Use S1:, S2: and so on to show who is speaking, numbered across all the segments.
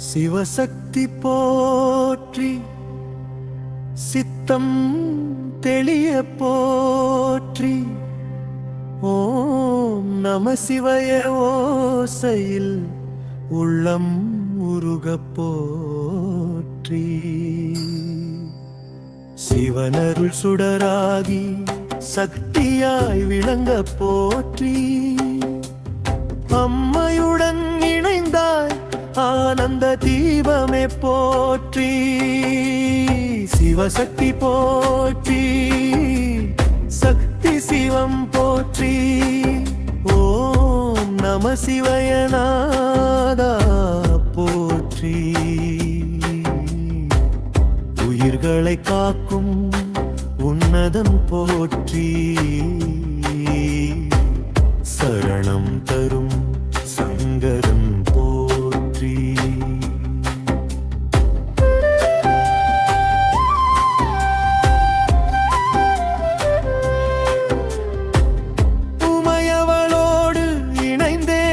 S1: சிவசக்தி போற்றி, சித்தம் தெளிய போற்றி. ஓம் நம சிவய ஓசையில் உள்ளம் உருகப் போற்றி. சிவனருள் சுடராகி சக்தியாய் விளங்க போற்றி. அம்மையுடன் இணைந்தாய் ஆனந்த தீபமே போற்றி. சிவசக்தி போற்றி, சக்தி சிவம் போற்றி. ஓம் நம சிவய நாதா போற்றி. உயிர்களை காக்கும் உன்னதம் போற்றி. சரணம் தரும் சங்கரம் போற்றி. உமையவளோடு இணைந்தே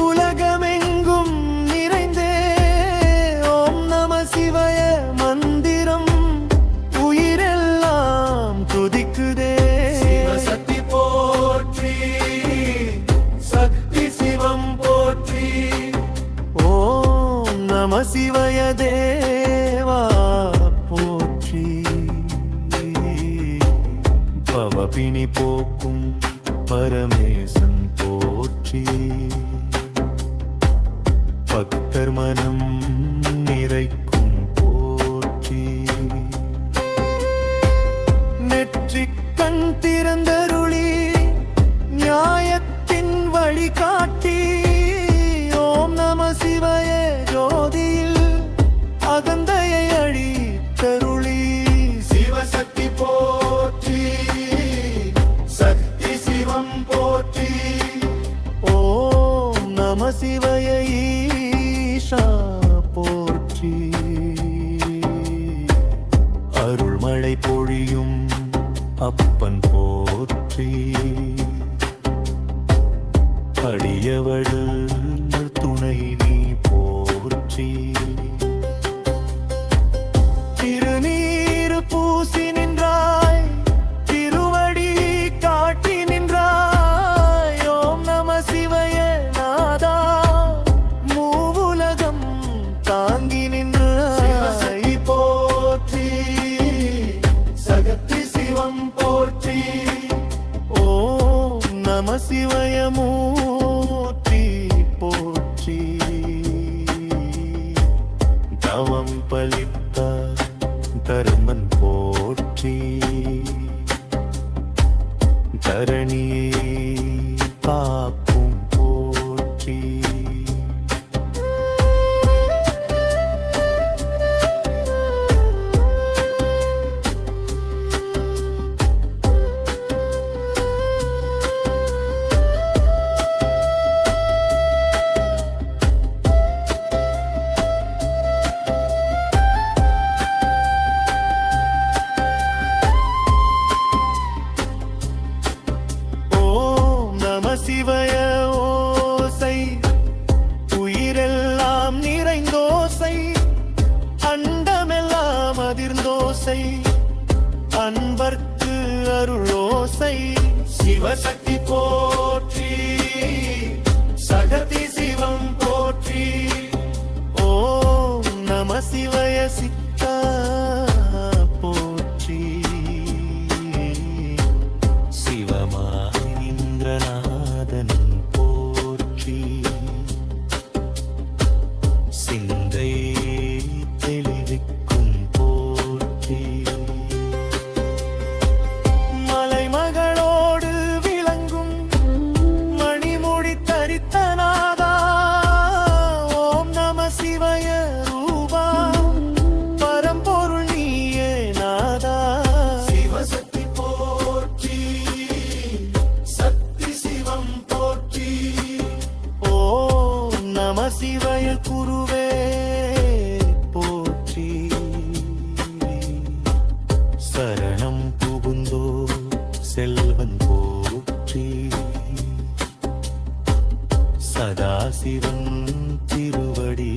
S1: உலகமெங்கும் நிறைந்தே ஓம் நம சிவய மந்திரம் உயிரெல்லாம் துதிக்குதே. சிவசக்தி போற்றி, சக்தி சிவம் போற்றி. ஓம் நம சிவய தேவா போற்றி. பவபினி போக்கும் பரமேசன் போற்றி. பக்தர் மனம் நிறைக்கும் போற்றி. நெற்றிக் கண் திறந்தருளி நியாயத்தின் வழி காட்டி. ஓம் நம சிவய ஜோதியில் அகந்தையை அழித்தருளி. சிவசக்தி போற்றி, சக்தி சிவம் போற்றி. ஓம் நம சிவய ஈஷா போற்றி. அருள்மழை பொழியும் அப்பன் போற்றி. அடியவள் துணை நீ போற்றி. திருநீறு பூசி நின்றாய், திருவடி காட்டி நின்றாய். ஓம் நம சிவய நாதா மூவுலகம் தாங்கி நின்றாய் போற்றி. சகத்தி சிவம் போற்றி. ஓம் நம சிவய மூர்த்தி போற்றி. தவம் பலித்த தர்மன் போற்றி. தரணியை காக்கும் போற்றி. சிவய ஓசை உயிரெல்லாம் நிறைந்தோசை. அண்டமெல்லாம் அதிர்ந்தோசை அன்பர்க்கு அருளோசை. சிவசக்தி போற்றி, சகதி சிவம் போற்றி. ஓம் நம சிவய சித்தா போற்றி. சிவமாய் இந்திரநாதன் போற்றி. சிந்தை தெளிவிக்கும் போற்றி. மலைமகளோடு விளங்கும் மணிமுடி தரித்த நாதா. ஓம் நம சிவய ரூபா பரம்பொருள் நீயே நாதா. சிவசக்தி போற்றி, சக்தி சிவம் போற்றி. ஓம் நம சிவய குருவே போற்றி. சரணம் புகுந்தோ செல்வன் போற்றி. சதாசிவன் திருவடி